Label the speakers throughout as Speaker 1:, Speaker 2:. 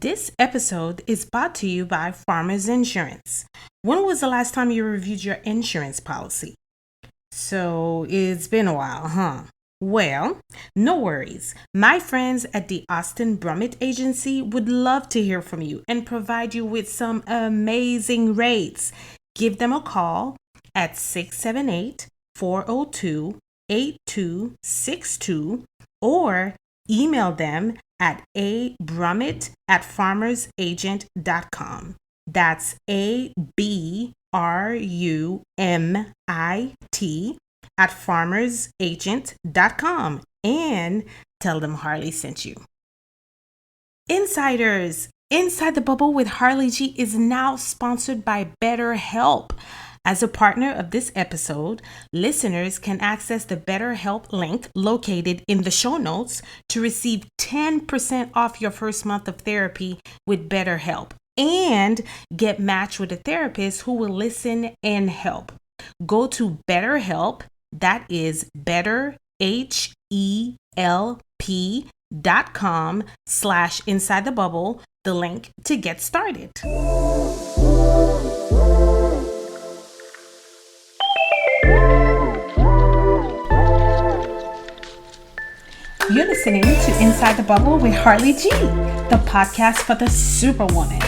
Speaker 1: This episode is brought to you by Farmers Insurance. When was the last time you reviewed your insurance policy? So it's been a while, huh? Well, no worries. My friends at the Austin Brummett Agency would love to hear from you and provide you with some amazing rates. Give them a call at 678-402-8262 or email them at abrummett@farmersagent.com. That's ABRUMIT at farmersagent.com, and tell them Harli sent you. Insiders, Inside the Bubble with Harli G is now sponsored by BetterHelp. As a partner of this episode, listeners can access the BetterHelp link located in the show notes to receive 10% off your first month of therapy with BetterHelp and get matched with a therapist who will listen and help. Go to BetterHelp, that is BetterHelp.com/inside the bubble, the link to get started. You're listening to Inside the Bubble with Harli G, the podcast for the superwoman.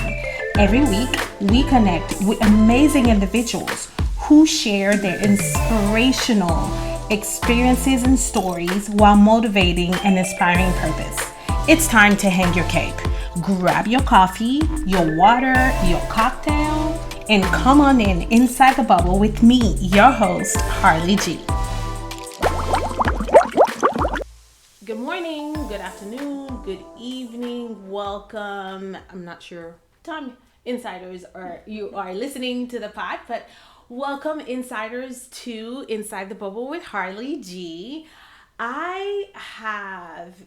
Speaker 1: Every week, we connect with amazing individuals who share their inspirational experiences and stories while motivating and inspiring purpose. It's time to hang your cape. Grab your coffee, your water, your cocktail, and come on in Inside the Bubble with me, your host, Harli G. Good morning, good afternoon, good evening, welcome. I'm not sure what time insiders you are listening to the pod, but welcome insiders to Inside the Bubble with Harli G. I have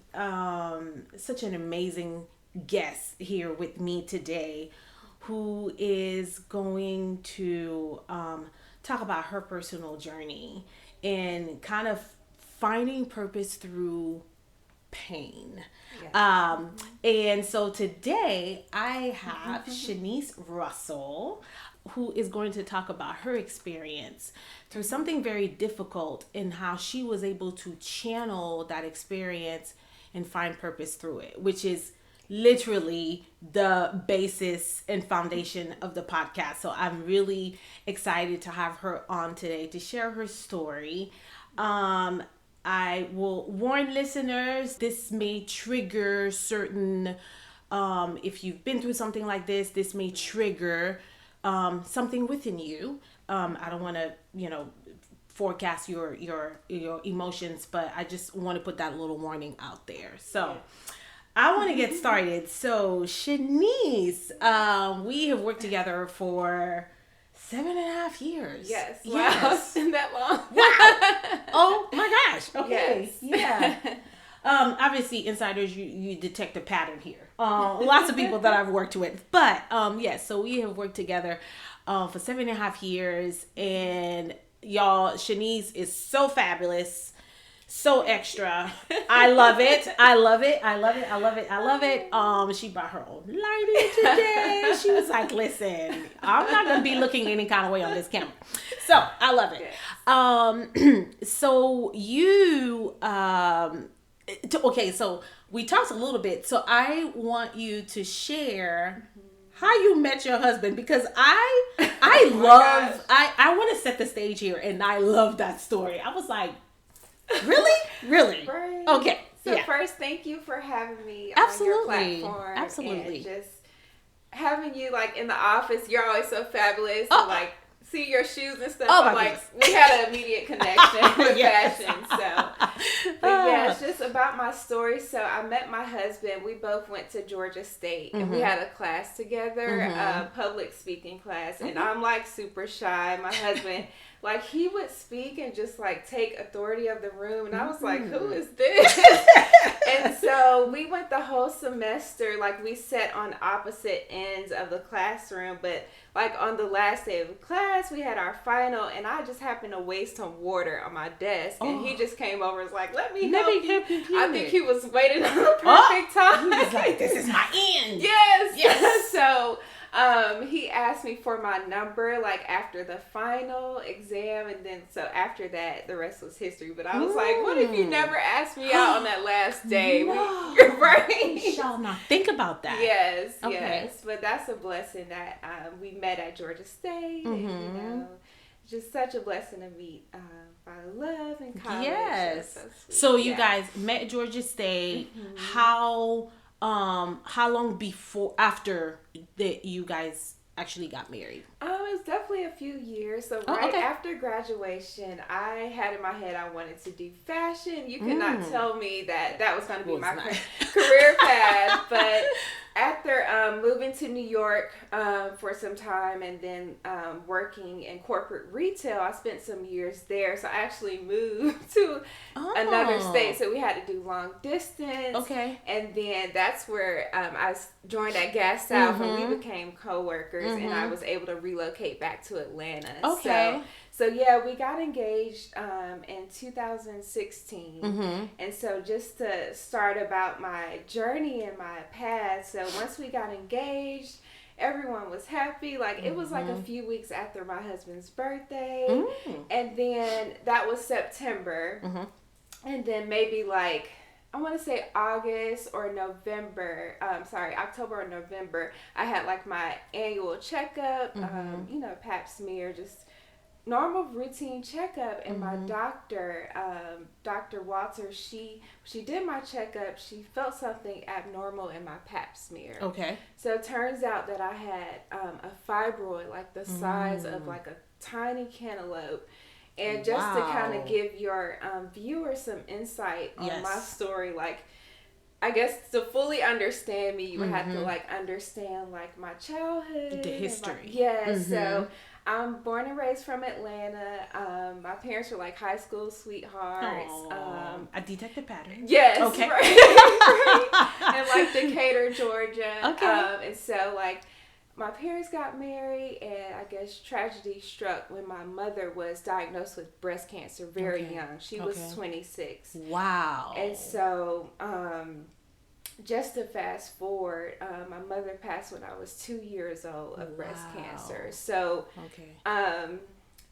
Speaker 1: such an amazing guest here with me today who is going to talk about her personal journey and kind of finding purpose through pain. Yes. And so today I have Shanease Russell, who is going to talk about her experience through something very difficult and how she was able to channel that experience and find purpose through it, which is literally the basis and foundation of the podcast. So I'm really excited to have her on today to share her story. I will warn listeners, this may trigger certain, if you've been through something like this may trigger something within you. I don't want to, forecast your emotions, but I just want to put that little warning out there. So I want to get started. So Shanease, we have worked together for 7.5 years.
Speaker 2: Yes. Wow. It's been that long.
Speaker 1: Wow. Oh my gosh. Okay.
Speaker 2: Yes.
Speaker 1: Yeah. Obviously, insiders, you detect a pattern here. Lots of people that I've worked with, but yes. So we have worked together for 7.5 years, and y'all, Shanease is so fabulous. So extra. I love it. I love it. I love it. I love it. I love it. She brought her own lighting today. She was like, listen, I'm not going to be looking any kind of way on this camera. So I love it. So you, okay, so we talked a little bit. So I want you to share how you met your husband, because I want to set the stage here, and I love that story. I was like, really?
Speaker 2: Right.
Speaker 1: Okay.
Speaker 2: So first, thank you for having me
Speaker 1: Absolutely.
Speaker 2: on your platform.
Speaker 1: Absolutely.
Speaker 2: And just having you in the office. You're always so fabulous.
Speaker 1: Oh.
Speaker 2: To, see your shoes and stuff.
Speaker 1: Oh,
Speaker 2: I'm we had an immediate connection with fashion. So, but yeah, it's just about my story. So I met my husband. We both went to Georgia State, and we had a class together, public speaking class. And I'm super shy. My husband, he would speak and just take authority of the room, and I was like, who is this? And so we went the whole semester. We sat on opposite ends of the classroom, but on the last day of the class, we had our final, and I just happened to waste some water on my desk, and he just came over and was like, let me help you. I think he was waiting on the perfect time.
Speaker 1: He was like, this is my end.
Speaker 2: Yes. So he asked me for my number like after the final exam, and then so after that the rest was history. But I was like, what if you never asked me out on that last day?
Speaker 1: No.
Speaker 2: Right?
Speaker 1: We shall not think about that.
Speaker 2: Yes,
Speaker 1: Okay.
Speaker 2: yes. But that's a blessing that we met at Georgia State. And, you know, just such a blessing to meet Father Love in college.
Speaker 1: Yes.
Speaker 2: Sweet.
Speaker 1: So you guys met at Georgia State. How long before after that you guys actually got married?
Speaker 2: It was definitely a few years. So right after graduation, I had in my head I wanted to do fashion. You could not tell me that was going to be my career path. But after moving to New York for some time and then working in corporate retail, I spent some years there. So I actually moved to another state. So we had to do long distance.
Speaker 1: Okay.
Speaker 2: And then that's where I joined at Gas South and we became co-workers and I was able to relocate back to Atlanta.
Speaker 1: Okay.
Speaker 2: So yeah, we got engaged in 2016. And so just to start about my journey and my path, so once we got engaged, everyone was happy. Like it was like a few weeks after my husband's birthday. And then that was September. And then maybe like, I want to say August or November, October or November, I had like my annual checkup, you know, pap smear, just normal routine checkup. And my doctor, Dr. Walter, she did my checkup. She felt something abnormal in my pap smear.
Speaker 1: Okay.
Speaker 2: So it turns out that I had a fibroid, like the size of like a tiny cantaloupe. And just to kind of give your viewers some insight on my story, like, I guess to fully understand me, you would have to like understand like my childhood,
Speaker 1: the history.
Speaker 2: So I'm born and raised from Atlanta. My parents were like high school sweethearts.
Speaker 1: I detect a pattern.
Speaker 2: Yes.
Speaker 1: Okay.
Speaker 2: Right. And like Decatur, Georgia.
Speaker 1: Okay.
Speaker 2: And so like, my parents got married, and I guess tragedy struck when my mother was diagnosed with breast cancer very young. She was 26.
Speaker 1: Wow.
Speaker 2: And so, just to fast forward, my mother passed when I was 2 years old of breast cancer. So,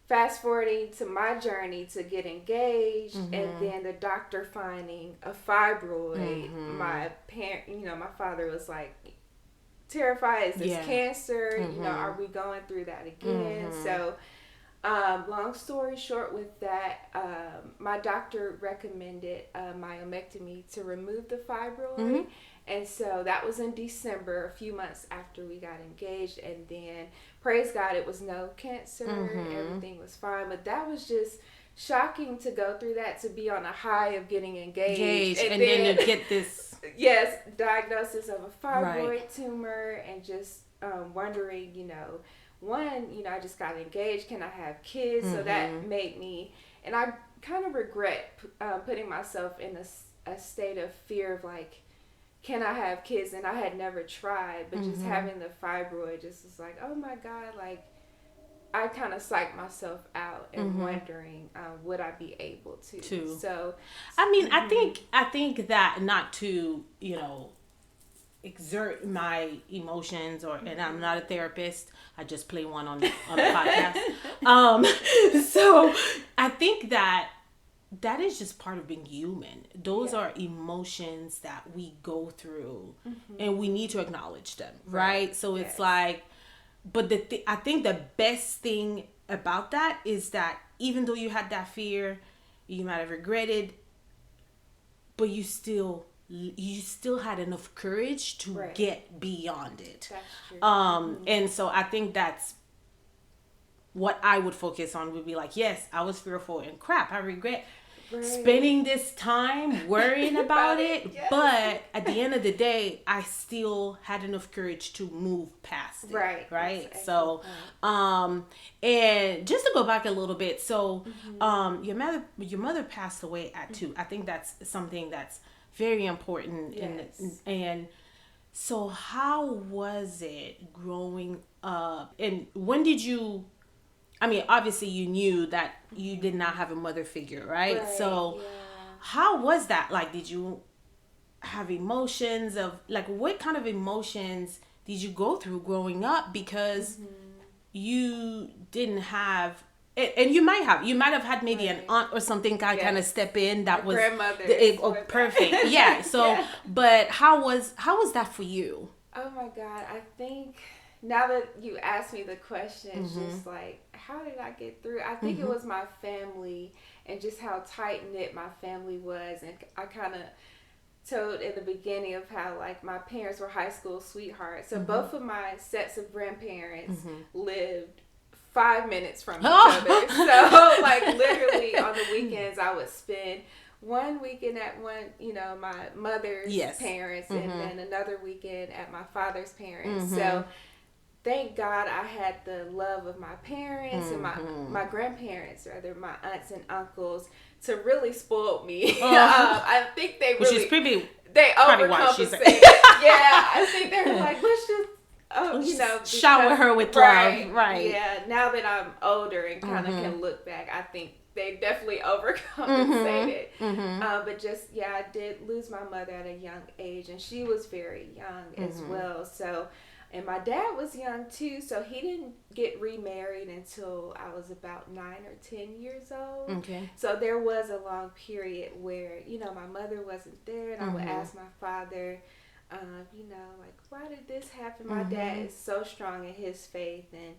Speaker 2: fast forwarding to my journey to get engaged, and then the doctor finding a fibroid, my father was like, terrified, is this cancer? You know, are we going through that again? So long story short with that, my doctor recommended myomectomy to remove the fibroid. And so that was in December, a few months after we got engaged. And then praise God, it was no cancer. Everything was fine. But that was just shocking to go through that, to be on a high of getting engaged. And then to get this diagnosis of a fibroid tumor, and just wondering, you know, I just got engaged, can I have kids? So that made me, and I kind of regret putting myself in a state of fear of like, can I have kids? And I had never tried, but just having the fibroid just was like, oh my God, like I kind of psyched myself out and wondering, would I be able to? So,
Speaker 1: I mean, I think that, not to, you know, exert my emotions, and I'm not a therapist. I just play one on the podcast. So I think that is just part of being human. Those are emotions that we go through, and we need to acknowledge them, right? So it's like, but I think the best thing about that is that even though you had that fear, you might have regretted, but you still had enough courage to get beyond it.
Speaker 2: That's true.
Speaker 1: And so I think that's what I would focus on, would be like, yes, I was fearful and crap, I regret spending this time worrying about it, but at the end of the day, I still had enough courage to move past it. Right. So, and just to go back a little bit, so, your mother passed away at 2. I think that's something that's very important. And so how was it growing up, and when did you, I mean, obviously you knew that you did not have a mother figure, right? So how was that? Like, did you have emotions of, like, what kind of emotions did you go through growing up? Because you didn't have, and you might have had maybe an aunt or something kind of step in that was
Speaker 2: grandmother.
Speaker 1: Perfect. Yeah. So, but how was that for you?
Speaker 2: Oh my God, I think now that you asked me the question, it's just like, how did I get through? I think it was my family and just how tight knit my family was, and I kind of told in the beginning of how like my parents were high school sweethearts. So both of my sets of grandparents lived 5 minutes from each other. So like literally on the weekends I would spend one weekend at my mother's parents and then another weekend at my father's parents. So thank God I had the love of my parents and my grandparents, rather, my aunts and uncles, to really spoil me. I think they really, they overcompensated. Yeah, I think they were like, let's just,
Speaker 1: shower her with love. Right.
Speaker 2: Yeah, now that I'm older and kind of can look back, I think they definitely overcompensated. But just, I did lose my mother at a young age, and she was very young as well. So, and my dad was young too, so he didn't get remarried until I was about 9 or 10 years old.
Speaker 1: Okay.
Speaker 2: So there was a long period where, my mother wasn't there, and I would ask my father, like, why did this happen? My dad is so strong in his faith, and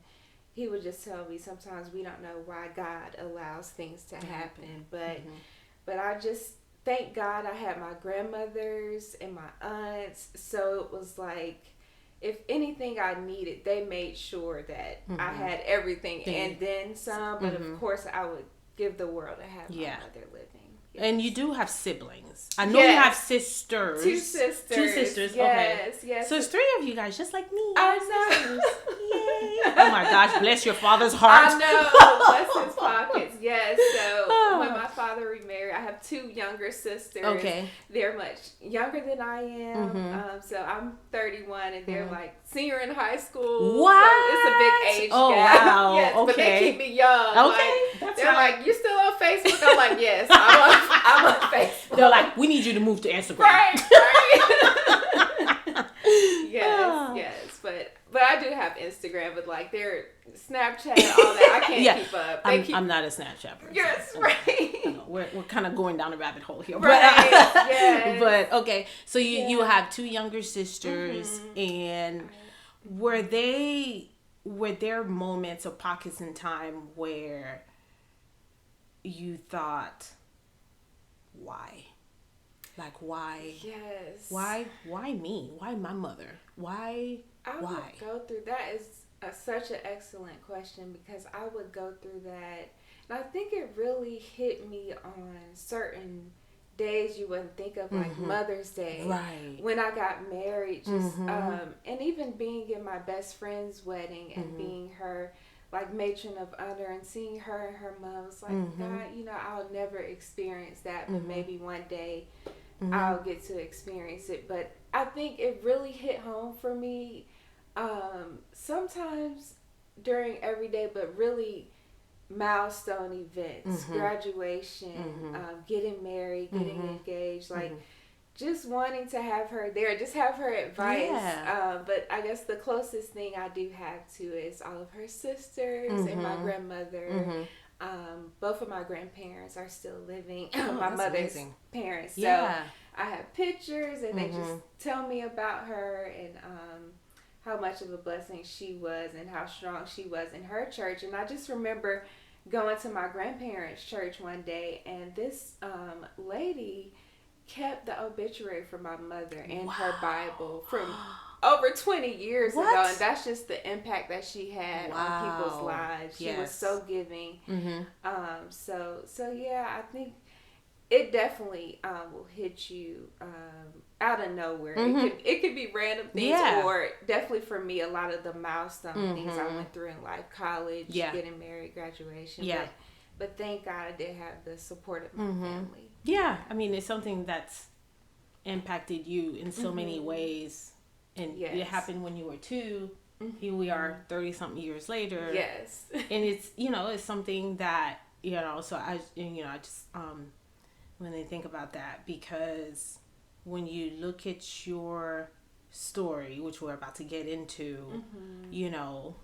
Speaker 2: he would just tell me sometimes we don't know why God allows things to happen. But I just thank God I had my grandmothers and my aunts, so it was like, if anything I needed, they made sure that I had everything and then some. But of course, I would give the world to have my mother living. Yes.
Speaker 1: And you do have siblings. I know you have sisters.
Speaker 2: Two sisters.
Speaker 1: Yes,
Speaker 2: okay. Yes.
Speaker 1: So it's 3 of you guys, just like me.
Speaker 2: I know.
Speaker 1: Yay. Oh my gosh, bless your father's heart.
Speaker 2: I know. Bless his pockets. Yes. So when my father remarried, I have 2 younger sisters.
Speaker 1: Okay.
Speaker 2: They're much younger than I am. So I'm 31 and they're like senior in high school.
Speaker 1: What?
Speaker 2: So it's a big age
Speaker 1: gap.
Speaker 2: Wow. Yes,
Speaker 1: okay.
Speaker 2: But they keep me young.
Speaker 1: Okay.
Speaker 2: Like, they're like, you still on Facebook? I'm like, yes, I'm on Facebook.
Speaker 1: They're like, we need you to move to Instagram.
Speaker 2: Right. Yes. But I do have Instagram, but like their Snapchat, all that, I can't keep up.
Speaker 1: I'm not a Snapchat person.
Speaker 2: Yes, right.
Speaker 1: We're kind of going down a rabbit hole here.
Speaker 2: Right. Yes.
Speaker 1: But okay, so you have 2 younger sisters, and were there moments or pockets in time where you thought, why? Like, why?
Speaker 2: Yes.
Speaker 1: Why me? Why my mother? Why?
Speaker 2: I would go through that. Is such an excellent question, because I would go through that, and I think it really hit me on certain days you wouldn't think of, like Mother's Day,
Speaker 1: right? When
Speaker 2: I got married, just and even being in my best friend's wedding and being her like matron of honor, and seeing her and her mom, was like, God, I'll never experience that, but maybe one day I'll get to experience it. But I think it really hit home for me sometimes during every day, but really milestone events, graduation, getting married, getting engaged, like just wanting to have her there, just have her advice. But I guess the closest thing I do have to is all of her sisters and my grandmother. Both of my grandparents are still living. My mother's parents. So I have pictures, and they just tell me about her and how much of a blessing she was and how strong she was in her church. And I just remember going to my grandparents' church one day, and this lady kept the obituary for my mother in her Bible from over 20 years ago, and that's just the impact that she had on people's lives. She was so giving. So yeah, I think it definitely will hit you out of nowhere. It could be random things, or definitely for me, a lot of the milestone things I went through in life, college, getting married, graduation. But thank God I did have the support of my family.
Speaker 1: Yeah, I mean, it's something that's impacted you in so many ways. And it happened when you were 2. Here we are 30-something years later.
Speaker 2: Yes.
Speaker 1: And it's, it's something that, so I just, when I think about that, because when you look at your story, which we're about to get into, you know.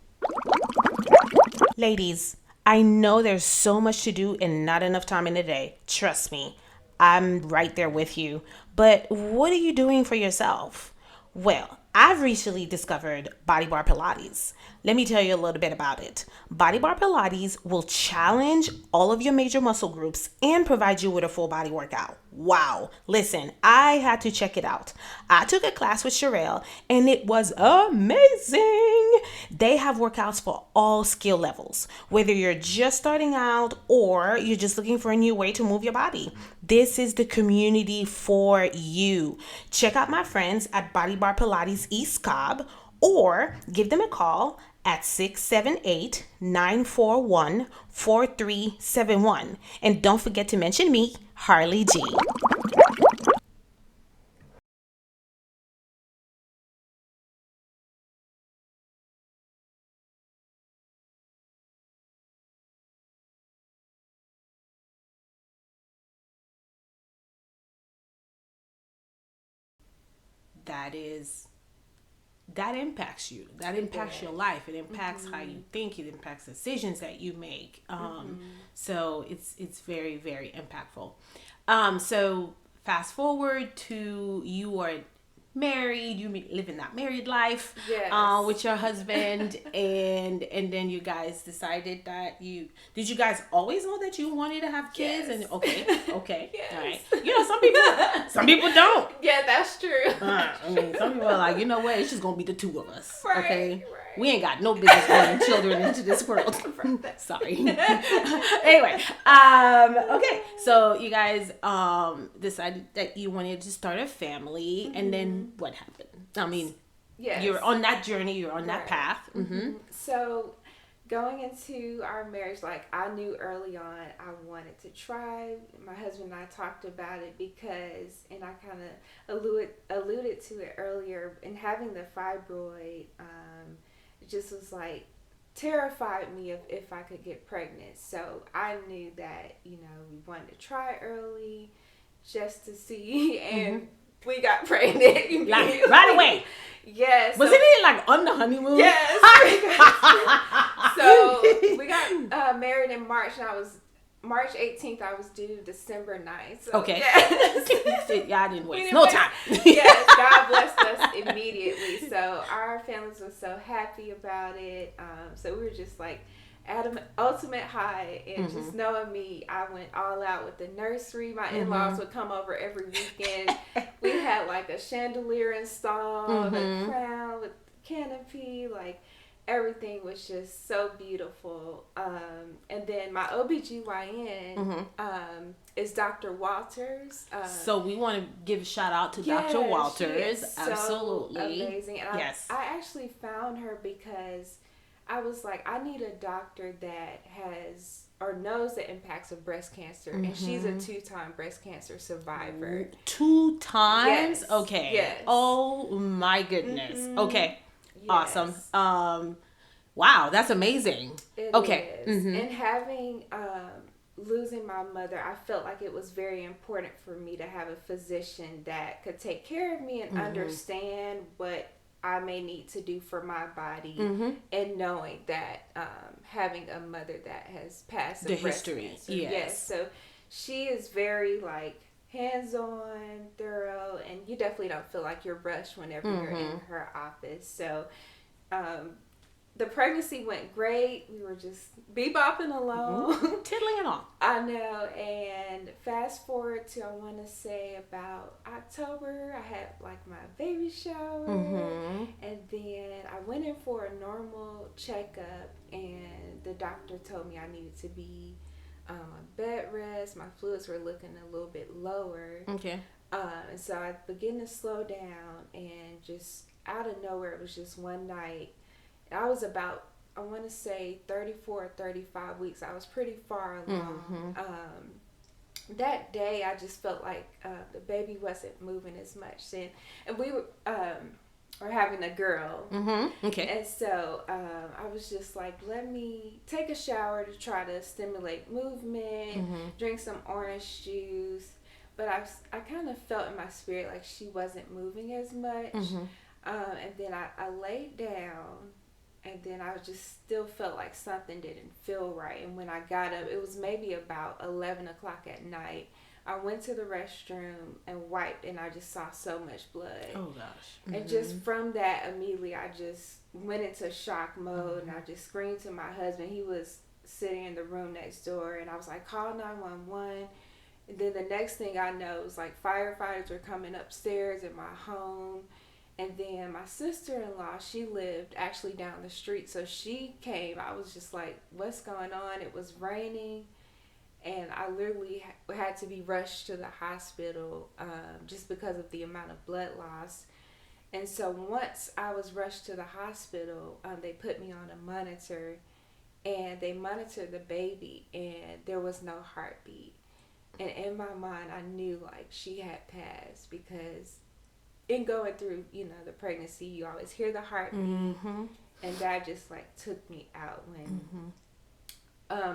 Speaker 1: Ladies, I know there's so much to do and not enough time in the day. Trust me, I'm right there with you. But what are you doing for yourself? Well, I've recently discovered Body Bar Pilates. Let me tell you a little bit about it. Body Bar Pilates will challenge all of your major muscle groups and provide you with a full body workout. Wow. Listen, I had to check it out. I took a class with Sherelle and it was amazing. They have workouts for all skill levels, whether you're just starting out or you're just looking for a new way to move your body. This is the community for you. Check out my friends at Body Bar Pilates East Cobb or give them a call at 678-941-4371. And don't forget to mention me, Harli G. That is that impacts you. That impacts your life. It impacts how you think. It impacts decisions that you make. So it's very, very impactful. So fast forward to you are married. You live in that married life
Speaker 2: Yes.
Speaker 1: with your husband, and then you guys decided that you guys always know that you wanted to have kids?
Speaker 2: Yes.
Speaker 1: And okay,
Speaker 2: Yes.
Speaker 1: all right. You know, some people don't.
Speaker 2: Yeah, that's true.
Speaker 1: I mean, some people are like, you know what? It's just gonna be the two of us.
Speaker 2: Right,
Speaker 1: Okay,
Speaker 2: right.
Speaker 1: we ain't got no business bringing children into this world. Sorry. Anyway, okay. So you guys decided that you wanted to start a family, and then what happened? I mean,
Speaker 2: Yes.
Speaker 1: you're on that journey. You're on that
Speaker 2: Right.
Speaker 1: path.
Speaker 2: So, going into our marriage, like I knew early on I wanted to try. My husband and I talked about it because, and I kind of alluded to it earlier, in having the fibroid, it just was like terrified me if I could get pregnant. So I knew that, we wanted to try early just to see, and we got pregnant
Speaker 1: Like right away.
Speaker 2: Yes.
Speaker 1: Wasn't it like on the honeymoon?
Speaker 2: Yes. So we got married in March, and I was March 18th. I was due December 9th. So,
Speaker 1: Okay.
Speaker 2: Yes.
Speaker 1: Y'all didn't waste
Speaker 2: didn't
Speaker 1: no
Speaker 2: waste-
Speaker 1: time.
Speaker 2: Yes, God blessed us immediately. So our families were so happy about it. So we were just like at an ultimate high, and just knowing me, I went all out with the nursery. My in-laws would come over every weekend. We had like a chandelier installed, a crown with canopy, like everything was just so beautiful. And then my OBGYN is Dr. Walters.
Speaker 1: So we want to give a shout out to
Speaker 2: Yes,
Speaker 1: Dr.
Speaker 2: she
Speaker 1: Walters.
Speaker 2: is so
Speaker 1: Absolutely.
Speaker 2: amazing. And
Speaker 1: Yes.
Speaker 2: I actually found her because I was like, I need a doctor that has or knows the impacts of breast cancer. And she's a 2-time breast cancer survivor.
Speaker 1: 2 times?
Speaker 2: Yes.
Speaker 1: Okay.
Speaker 2: Yes.
Speaker 1: Oh my goodness. Okay.
Speaker 2: Yes.
Speaker 1: Awesome. Wow, that's amazing.
Speaker 2: It
Speaker 1: Okay.
Speaker 2: is. And having losing my mother, I felt like it was very important for me to have a physician that could take care of me and understand what I may need to do for my body, and knowing that having a mother that has passed
Speaker 1: The
Speaker 2: of breast
Speaker 1: history,
Speaker 2: cancer.
Speaker 1: yes.
Speaker 2: So she is very like hands-on, thorough, and you definitely don't feel like you're rushed whenever you're in her office. So the pregnancy went great. We were just bebopping along.
Speaker 1: Tiddling it on.
Speaker 2: I know. And fast forward to, I want to say about October, I had like my baby shower. And then I went in for a normal checkup, and the doctor told me I needed to be on bed rest. My fluids were looking a little bit lower.
Speaker 1: Okay.
Speaker 2: And so I began to slow down, and just out of nowhere, it was just one night. I was about, I want to say 34 or 35 weeks. I was pretty far along. That day, I just felt like the baby wasn't moving as much. And we were having a girl.
Speaker 1: Okay.
Speaker 2: And so I was just like, let me take a shower to try to stimulate movement, drink some orange juice. But I kind of felt in my spirit like she wasn't moving as much. And then I laid down, and then I just still felt like something didn't feel right. And when I got up, it was maybe about 11 o'clock at night. I went to the restroom and wiped, and I just saw so much blood.
Speaker 1: Oh gosh.
Speaker 2: And just from that, immediately I just went into shock mode, and I just screamed to my husband. He was sitting in the room next door, and I was like, call 911. And then the next thing I know, it was like firefighters were coming upstairs in my home. And then my sister-in-law, she lived actually down the street, so she came. I was just like, what's going on? It was raining, and I literally had to be rushed to the hospital just because of the amount of blood loss. And so once I was rushed to the hospital, they put me on a monitor, and they monitored the baby, and there was no heartbeat. And in my mind, I knew like she had passed, because in going through, the pregnancy, you always hear the heartbeat, and that just like took me out when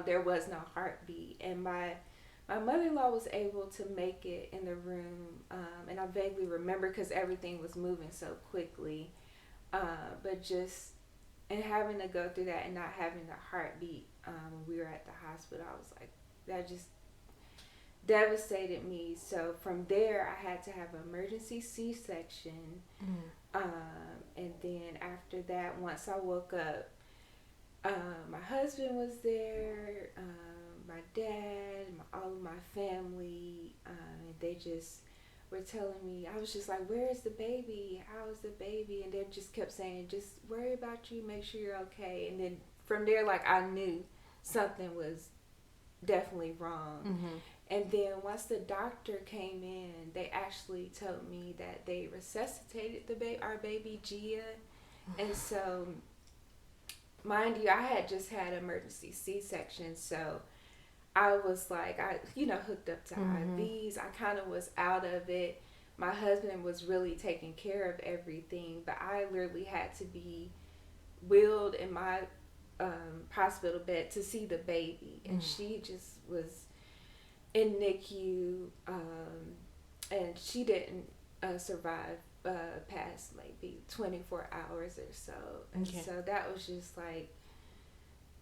Speaker 2: there was no heartbeat. And my mother-in-law was able to make it in the room, and I vaguely remember because everything was moving so quickly, but just and having to go through that and not having a heartbeat when we were at the hospital, I was like, that just devastated me. So from there, I had to have an emergency C-section, and then after that, once I woke up, my husband was there, my dad, all of my family, and they just were telling me, I was just like, where is the baby? How is the baby? And they just kept saying, just worry about you, make sure you're okay. And then from there, like, I knew something was definitely wrong. And then once the doctor came in, they actually told me that they resuscitated our baby Gia. And so, mind you, I had just had an emergency C-section, so I was like, hooked up to IVs. I kind of was out of it. My husband was really taking care of everything, but I literally had to be wheeled in my hospital bed to see the baby. And she just was in NICU, and she didn't survive past maybe 24 hours or so. And so that was just like,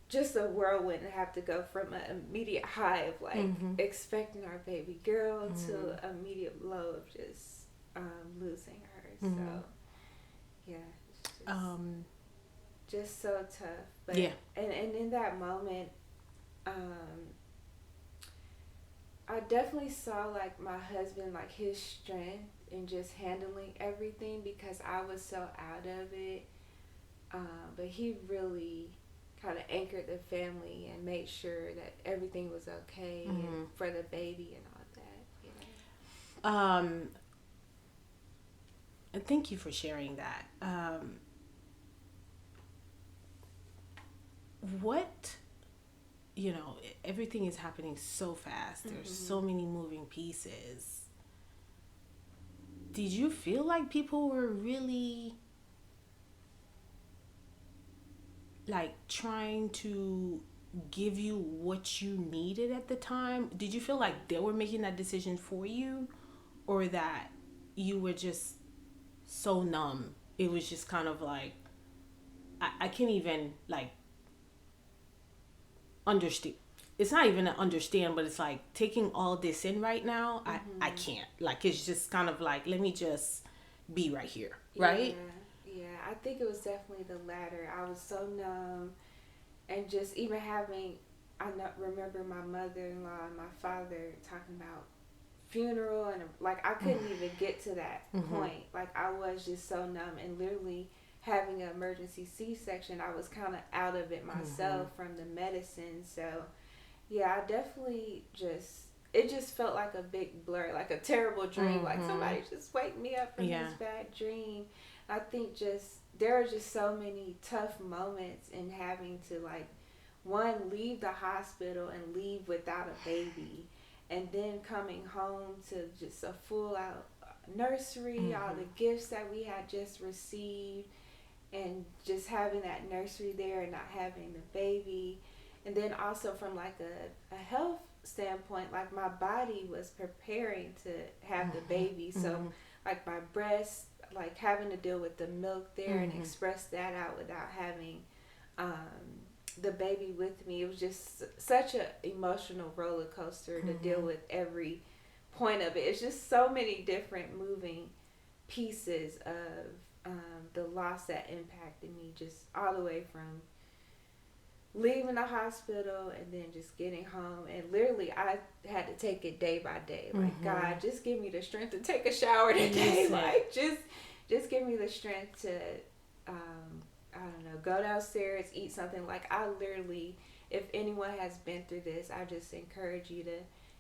Speaker 2: just a whirlwind to have to go from an immediate high of like expecting our baby girl to an immediate low of just losing her. So yeah, it's just so tough. But and in that moment, I definitely saw like my husband, like his strength in just handling everything, because I was so out of it. But he really kind of anchored the family and made sure that everything was okay and for the baby and all that.
Speaker 1: And thank you for sharing that. What, everything is happening so fast. There's so many moving pieces. Did you feel like people were really like trying to give you what you needed at the time? Did you feel like they were making that decision for you, or that you were just so numb? It was just kind of like, I can't even like understand. It's not even an understand, but it's like taking all this in right now. I can't. Like, it's just kind of like, let me just be right here, right?
Speaker 2: Yeah, I think it was definitely the latter. I was so numb, and just even having, remember my mother-in-law and my father talking about funeral, and like I couldn't even get to that point. Like, I was just so numb, and literally having an emergency C-section, I was kind of out of it myself from the medicine. So yeah, I definitely it just felt like a big blur, like a terrible dream, like somebody just wake me up from this bad dream. I think there are just so many tough moments in having to, like, one, leave the hospital and leave without a baby, and then coming home to just a full out nursery, all the gifts that we had just received, and just having that nursery there and not having the baby. And then also from like a health standpoint, like my body was preparing to have the baby. So like my breast like having to deal with the milk there and express that out without having the baby with me. It was just such an emotional roller coaster to deal with every point of it. It's just so many different moving pieces of the loss that impacted me, just all the way from leaving the hospital and then just getting home. And literally I had to take it day by day. Like, God, just give me the strength to take a shower today. Like, just give me the strength to I don't know, go downstairs, eat something. Like, I literally, if anyone has been through this, I just encourage you to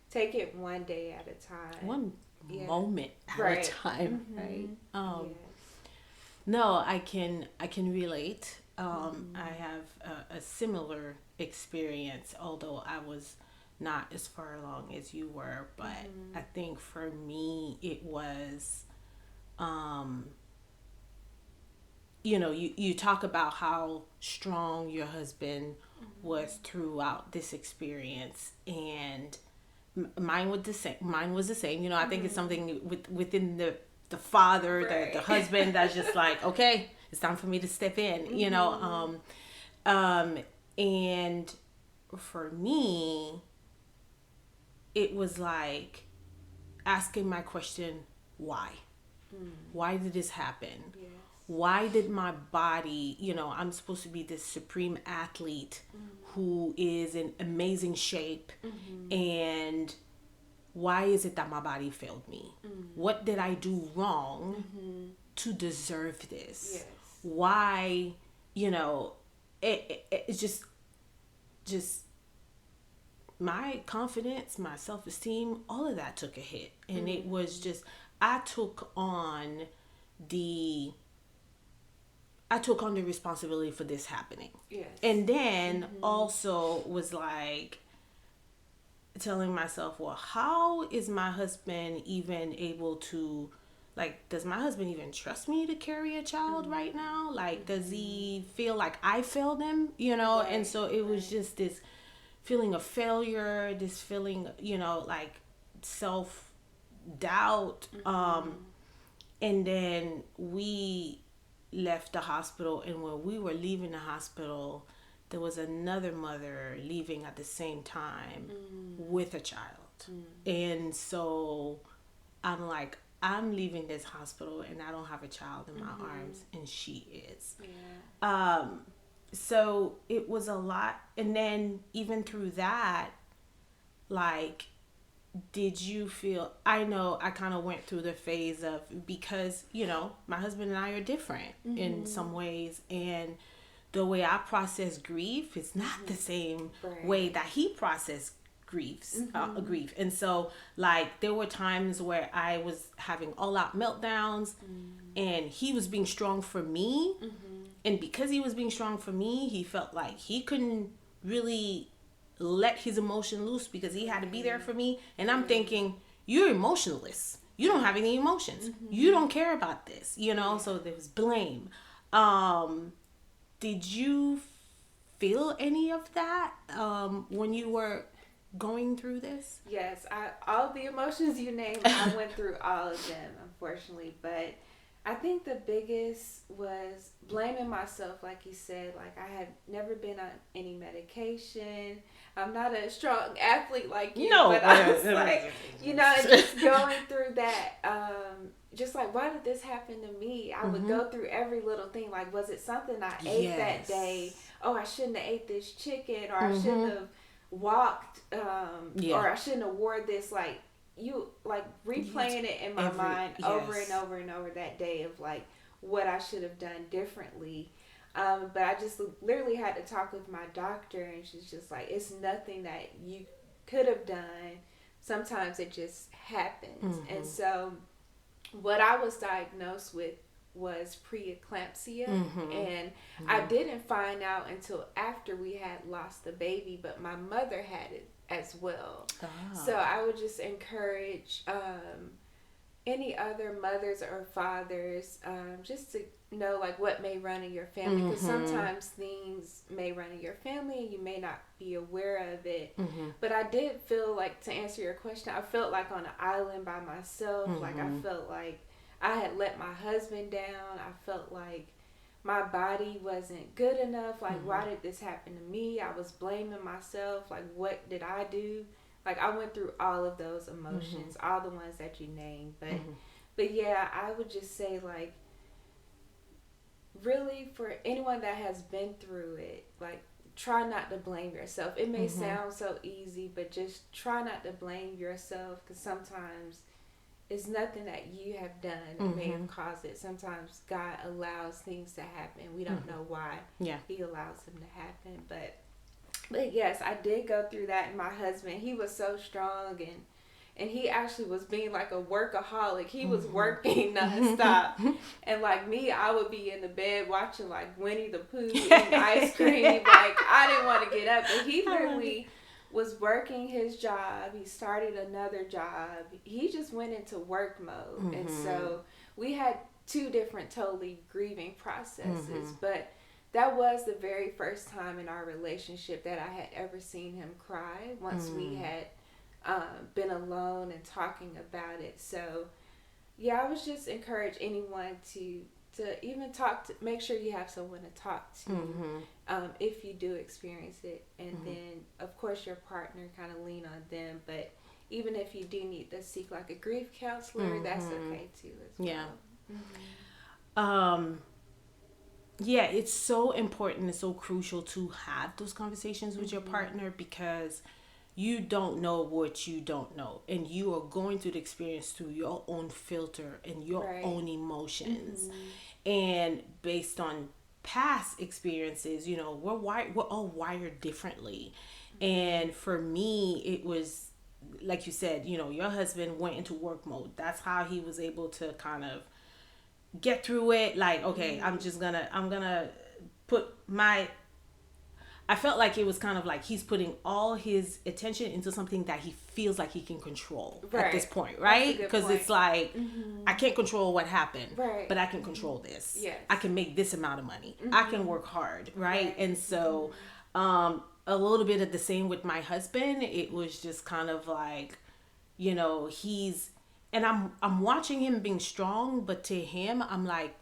Speaker 2: take it one day at a time.
Speaker 1: One moment at a time, right?
Speaker 2: Yes.
Speaker 1: No, I can relate. I have a similar experience, although I was not as far along as you were. But I think for me, it was, you talk about how strong your husband was throughout this experience, and mine was the same. I think it's something within the father, the husband, that's just like, okay, it's time for me to step in. And for me, it was like asking my question, why? Why did this happen?
Speaker 2: Yes.
Speaker 1: Why did my body, I'm supposed to be this supreme athlete who is in amazing shape, and why is it that my body failed me? What did I do wrong to deserve this?
Speaker 2: Yes.
Speaker 1: Why, it's just my confidence, my self-esteem, all of that took a hit. And it was just, I took on the responsibility for this happening. Yes. And then also was like telling myself, well, how is my husband even able to, like, does my husband even trust me to carry a child right now? Like, does he feel like I failed him? Right. And so it was just this feeling of failure, this feeling, like self-doubt. And then we left the hospital, and when we were leaving the hospital, there was another mother leaving at the same time with a child. And so I'm like, I'm leaving this hospital and I don't have a child in my arms, and she is. Yeah. So it was a lot. And then even through that, like, did you feel, I know I kind of went through the phase of, because, my husband and I are different in some ways, and the way I process grief is not the same way that he processed grief. And so, like, there were times where I was having all out meltdowns, and he was being strong for me. And because he was being strong for me, he felt like he couldn't really let his emotion loose because he had to be there for me. And I'm thinking, you're emotionless. You don't have any emotions. You don't care about this, so there was blame. Did you feel any of that when you were going through this?
Speaker 2: Yes, all the emotions you named, I went through all of them, unfortunately. But I think the biggest was blaming myself, like you said. Like, I had never been on any medication. I'm not a strong athlete like you, but I was like, just going through that. Just like, why did this happen to me? I would go through every little thing. Like, was it something I ate that day? Oh, I shouldn't have ate this chicken, or I shouldn't have walked, or I shouldn't have wore this. Like, replaying it in my mind over and over and over that day of, like, what I should have done differently. But I just literally had to talk with my doctor, and she's just like, it's nothing that you could have done. Sometimes it just happens. And so what I was diagnosed with was preeclampsia. And I didn't find out until after we had lost the baby, but my mother had it as well. So I would just encourage any other mothers or fathers just to know, like, what may run in your family, because sometimes things may run in your family and you may not be aware of it. But I did feel like, to answer your question, I felt like on an island by myself. Like, I felt like I had let my husband down. I felt like my body wasn't good enough. Like, why did this happen to me? I was blaming myself. Like, what did I do? Like, I went through all of those emotions, all the ones that you named. But yeah, I would just say, like, really, for anyone that has been through it, like, try not to blame yourself. It may sound so easy, but just try not to blame yourself, because sometimes it's nothing that you have done that may have caused it. Sometimes God allows things to happen. We don't know why He allows them to happen. But yes, I did go through that. And my husband, he was so strong, and he actually was being like a workaholic. He was working nonstop. And like me, I would be in the bed watching like Winnie the Pooh eating ice cream. Like, I didn't want to get up. But he literally was working his job. He started another job. He just went into work mode. And so we had two different totally grieving processes. But that was the very first time in our relationship that I had ever seen him cry once we had been alone and talking about it. So yeah, I would just encourage anyone to even talk to, make sure you have someone to talk to if you do experience it. And then of course your partner, kind of lean on them. But even if you do need to seek like a grief counselor, that's okay too as well.
Speaker 1: Yeah, it's so important and so crucial to have those conversations with your partner, because you don't know what you don't know, and you are going through the experience through your own filter and your own emotions. And based on past experiences, you know, we're all wired differently. And for me, it was like you said, you know, your husband went into work mode. That's how he was able to kind of get through it. Like, okay, I'm gonna put my, I felt like it was kind of like he's putting all his attention into something that he feels like he can control at this point, right? Because it's like, I can't control what happened, but I can control this. I can make this amount of money. I can work hard, right? And so a little bit of the same with my husband. It was just kind of like, you know, and I'm watching him being strong, but to him, I'm like,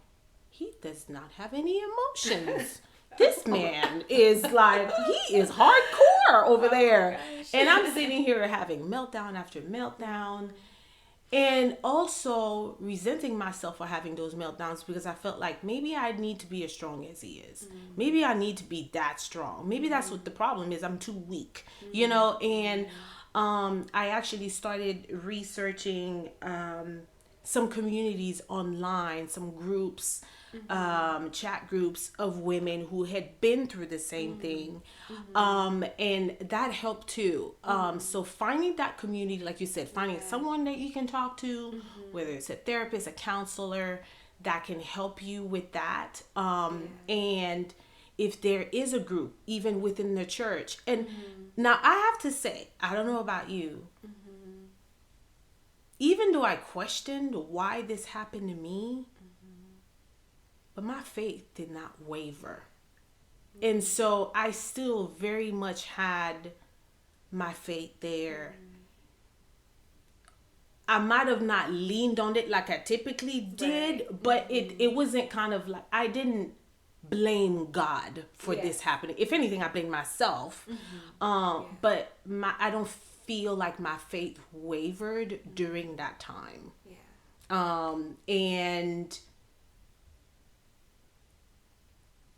Speaker 1: he does not have any emotions. This man is like, he is hardcore over there. And I'm sitting here having meltdown after meltdown, and also resenting myself for having those meltdowns, because I felt like maybe I need to be as strong as he is. Maybe I need to be that strong. Maybe that's what the problem is. I'm too weak, you know? And I actually started researching some communities online, some groups, chat groups of women who had been through the same thing. And that helped too. So finding that community, like you said, finding someone that you can talk to, whether it's a therapist, a counselor, that can help you with that. And if there is a group, even within the church. And now I have to say, I don't know about you, even though I questioned why this happened to me, but my faith did not waver. And so I still very much had my faith there. I might have not leaned on it like I typically did, but it wasn't kind of like, I didn't blame God for this happening. If anything, I blamed myself. But I don't feel like my faith wavered during that time. And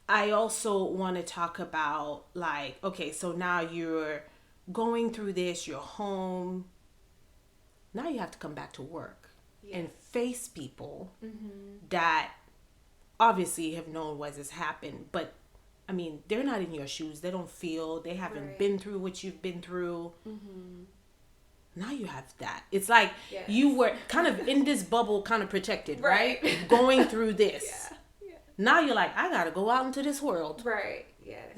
Speaker 1: I also want to talk about, like, okay, so now you're going through this, you're home. Now you have to come back to work and face people that obviously have known what has happened, but I mean, they're not in your shoes. They don't feel, they haven't been through what you've been through. Now you have that. It's like you were kind of in this bubble, kind of protected, right? Going through this. Now you're like, I gotta go out into this world.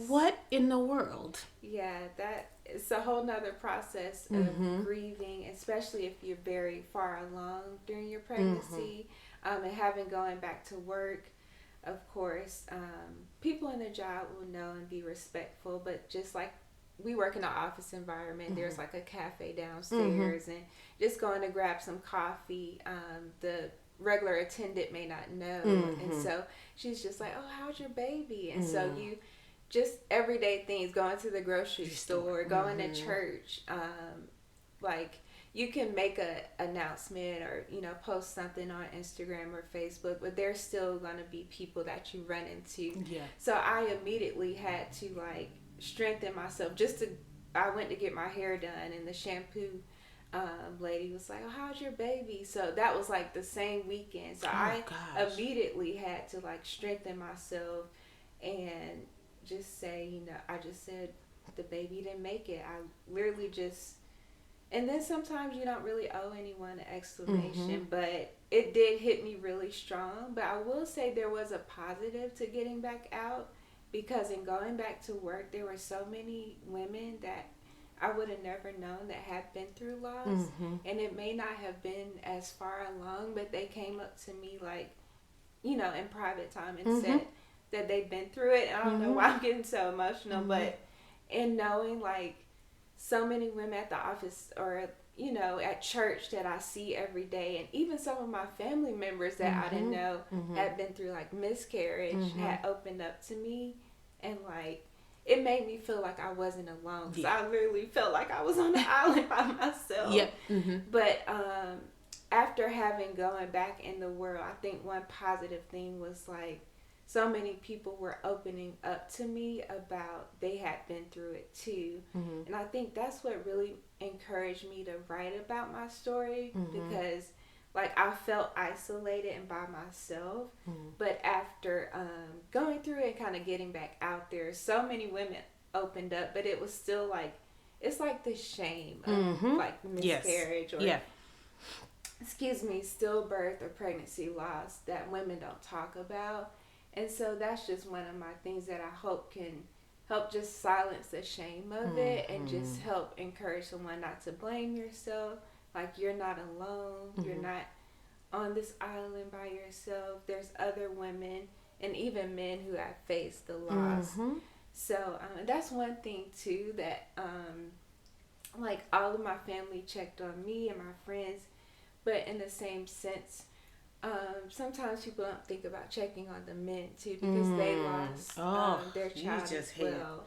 Speaker 1: What in the world?
Speaker 2: That is a whole nother process of grieving, especially if you're very far along during your pregnancy, and having going back to work. Of course, people in the job will know and be respectful, but just like we work in an office environment, there's like a cafe downstairs, and just going to grab some coffee. The regular attendant may not know.
Speaker 1: Mm-hmm.
Speaker 2: And so she's just like, oh, how's your baby? And so you just everyday things, going to the grocery store, going to church, like you can make a announcement or post something on Instagram or Facebook, but there's still gonna be people that you run into.
Speaker 1: Yeah.
Speaker 2: So I immediately had to like strengthen myself. I went to get my hair done, and the shampoo lady was like, oh, how's your baby? So that was like the same weekend. So I immediately had to like strengthen myself and just say, I just said the baby didn't make it. I literally just, and then sometimes you don't really owe anyone an explanation, but it did hit me really strong. But I will say there was a positive to getting back out, because in going back to work, there were so many women that I would have never known that had been through loss. And it may not have been as far along, but they came up to me like, in private time and said that they've been through it. And I don't know why I'm getting so emotional, but in knowing like so many women at the office or, at church that I see every day, and even some of my family members that I didn't know had been through like miscarriage, had opened up to me, and like, it made me feel like I wasn't alone, because I literally felt like I was on the island by myself.
Speaker 1: Yep.
Speaker 2: But after going back in the world, I think one positive thing was like so many people were opening up to me about they had been through it too. And I think that's what really encouraged me to write about my story, because like I felt isolated and by myself. But after going through it and kind of getting back out there, so many women opened up, but it was still like, it's like the shame of like miscarriage or stillbirth or pregnancy loss that women don't talk about. And so that's just one of my things that I hope can help just silence the shame of it, and just help encourage someone not to blame yourself. Like, you're not alone. You're not on this island by yourself. There's other women and even men who have faced the loss. So that's one thing too, that like all of my family checked on me and my friends, but in the same sense, sometimes people don't think about checking on the men too, because they lost their child as well.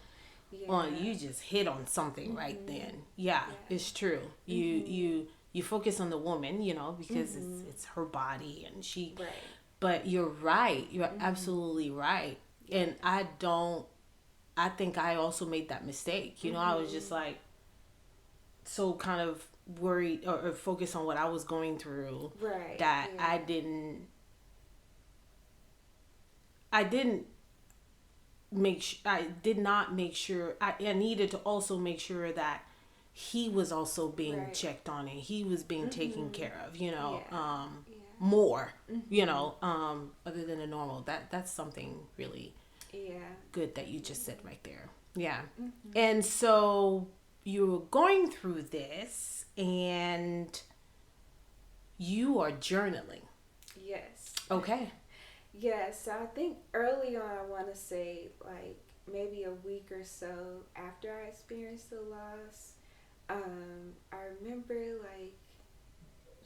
Speaker 1: Well, you just hit on something right then. Yeah, it's true. You focus on the woman, because it's her body and she.
Speaker 2: Right.
Speaker 1: But you're right. You're absolutely right. And I think I also made that mistake. I was just like so kind of worried or focused on what I was going through, that I did not make sure I needed to also make sure that he was also being checked on and he was being taken care of, more, other than the normal. That's something really good that you just said right there. Yeah. And so you were going through this and you are journaling.
Speaker 2: Yes.
Speaker 1: Okay.
Speaker 2: Yes. So I think early on, I want to say like maybe a week or so after I experienced the loss, I remember like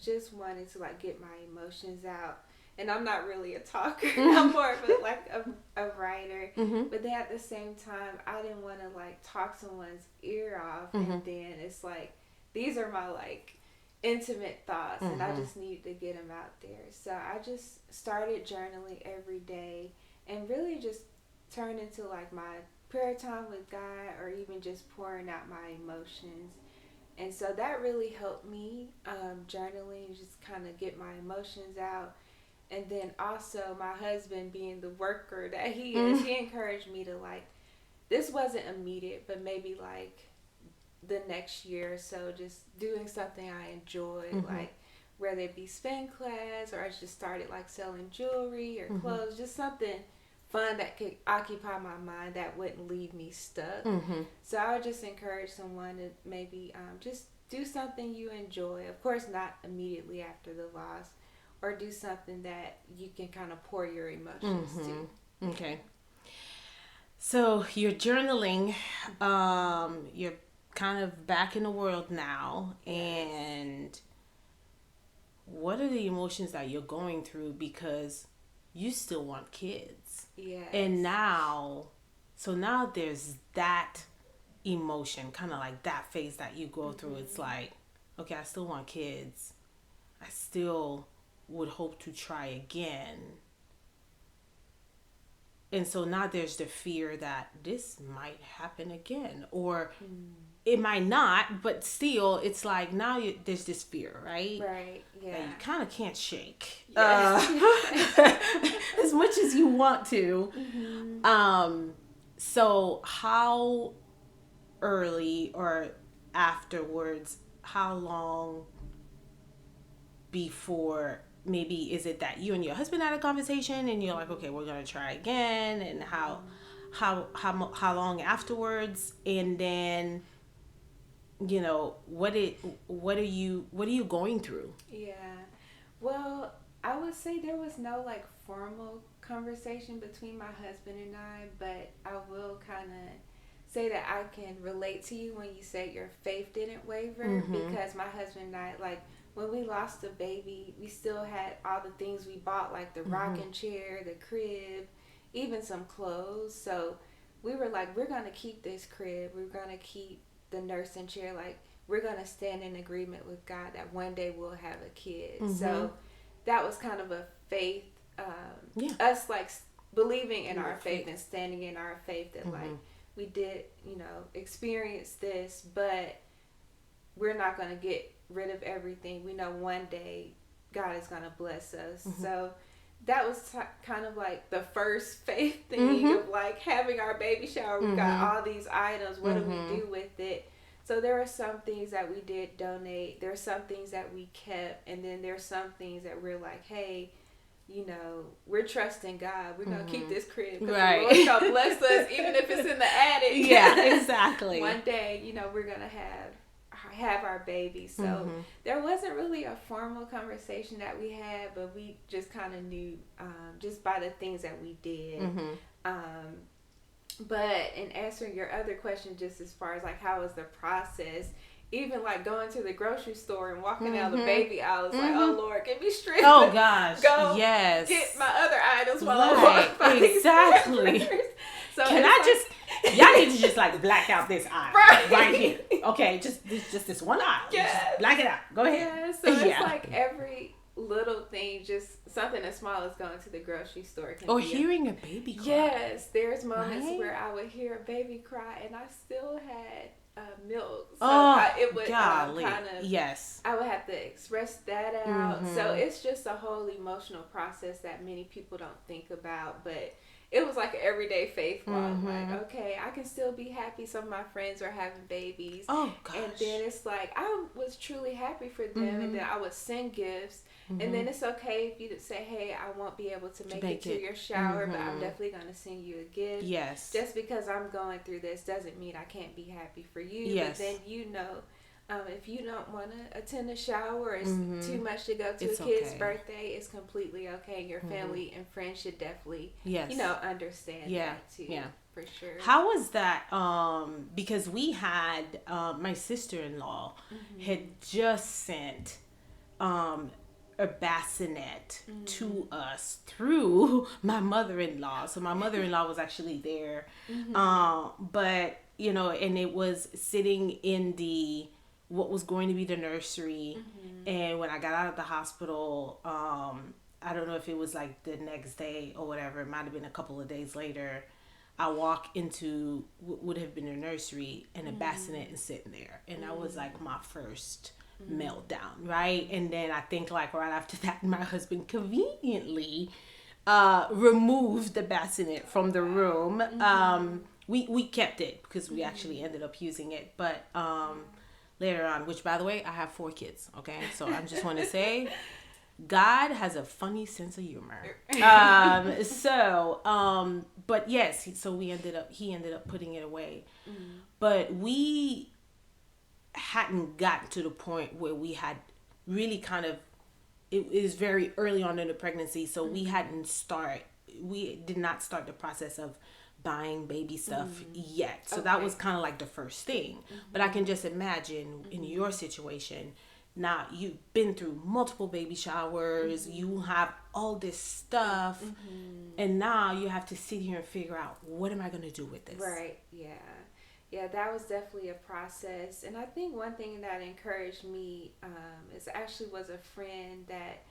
Speaker 2: just wanting to like get my emotions out. And I'm not really a talker. I'm more of a writer. But then at the same time, I didn't want to like talk someone's ear off. And then it's like, these are my like intimate thoughts, and I just needed to get them out there. So I just started journaling every day, and really just turned into like my prayer time with God, or even just pouring out my emotions. And so that really helped me, journaling, just kind of get my emotions out. And then also my husband, being the worker that he is, he encouraged me to like, this wasn't immediate, but maybe like the next year or so, just doing something I enjoy, like whether it be spin class, or I just started like selling jewelry or clothes, just something fun that could occupy my mind that wouldn't leave me stuck. So I would just encourage someone to maybe just do something you enjoy. Of course, not immediately after the loss, or do something that you can kind of pour your emotions to.
Speaker 1: Okay. So you're journaling. You're kind of back in the world now. And what are the emotions that you're going through, because you still want kids.
Speaker 2: Yes.
Speaker 1: And now there's that emotion, kind of like that phase that you go through. It's like, okay, I still want kids. I still would hope to try again. And so now there's the fear that this might happen again, or it might not, but still, it's like now there's this fear, right?
Speaker 2: Right, yeah.
Speaker 1: That you kind of can't shake.
Speaker 2: Yes.
Speaker 1: As much as you want to. So how early or afterwards, how long before, maybe is it that you and your husband had a conversation and you're like, okay, we're gonna try again, and how long afterwards, and then, you know, what are you going through?
Speaker 2: Yeah. Well, I would say there was no like formal conversation between my husband and I, but I will kind of say that I can relate to you when you say your faith didn't waver, because my husband and I, like, when we lost the baby, we still had all the things we bought, like the rocking chair, the crib, even some clothes. So we were like, we're going to keep this crib. We're going to keep the nursing chair. Like, we're going to stand in agreement with God that one day we'll have a kid. So that was kind of a faith, us like believing in our faith and standing in our faith that like we did, you know, experience this, but we're not going to get rid of everything. We know one day God is going to bless us. So that was kind of like the first faith thing of like having our baby shower. We got all these items. What do we do with it? So there are some things that we did donate. There are some things that we kept. And then there's some things that we're like, hey, you know, we're trusting God. We're going to keep this crib because the Lord's going to bless us, even if it's in the attic.
Speaker 1: Yeah, exactly.
Speaker 2: One day, you know, we're going to have our baby. So there wasn't really a formal conversation that we had, but we just kind of knew just by the things that we did. But in answering your other question, just as far as like how was the process, even like going to the grocery store and walking out the baby aisle, it's like, oh Lord, give me strength.
Speaker 1: Oh gosh,
Speaker 2: go
Speaker 1: yes.
Speaker 2: get my other items while I walk by
Speaker 1: exactly.
Speaker 2: So
Speaker 1: can I just, y'all need to just like black out this aisle right here. Okay, just this one aisle.
Speaker 2: Yes.
Speaker 1: Just black it out. Go ahead.
Speaker 2: Yeah, so it's like every little thing, just something as small as going to the grocery store can
Speaker 1: or
Speaker 2: be
Speaker 1: hearing a baby cry.
Speaker 2: Yes, there's moments where I would hear a baby cry and I still had milk. So it would kind of,
Speaker 1: yes,
Speaker 2: I would have to express that out. So it's just a whole emotional process that many people don't think about, but it was like an everyday faith walk. Like, okay, I can still be happy. Some of my friends are having babies.
Speaker 1: Oh gosh.
Speaker 2: And then it's like I was truly happy for them, and then I would send gifts. And then it's okay if you say, hey, I won't be able to make it to your shower, but I'm definitely going to send you a gift.
Speaker 1: Yes.
Speaker 2: Just because I'm going through this doesn't mean I can't be happy for you.
Speaker 1: Yes.
Speaker 2: But then, you know, if you don't want to attend a shower or it's too much to go to
Speaker 1: It's
Speaker 2: a kid's
Speaker 1: okay.
Speaker 2: birthday, it's completely okay. Your family and friends should definitely, you know, understand that too. Yeah. For sure.
Speaker 1: How was that? Because we had my sister-in-law had just sent a bassinet to us through my mother-in-law. So my mother-in-law was actually there, but you know, and it was sitting in what was going to be the nursery. And when I got out of the hospital, I don't know if it was like the next day or whatever, it might have been a couple of days later, I walk into what would have been a nursery and a bassinet is sitting there. And that was like my first meltdown, right? And then I think like right after that, my husband conveniently removed the bassinet from the room. We kept it because we actually ended up using it, but later on, which by the way, I have 4 kids, okay? So I just want to say God has a funny sense of humor. But yes, he ended up putting it away. But we hadn't gotten to the point where we had really kind of, it is very early on in the pregnancy, so we did not start the process of buying baby stuff yet. So that was kind of like the first thing. But I can just imagine in your situation, now you've been through multiple baby showers, you have all this stuff, and now you have to sit here and figure out, what am I going to do with this?
Speaker 2: Right. Yeah. Yeah, that was definitely a process. And I think one thing that encouraged me is actually was a friend that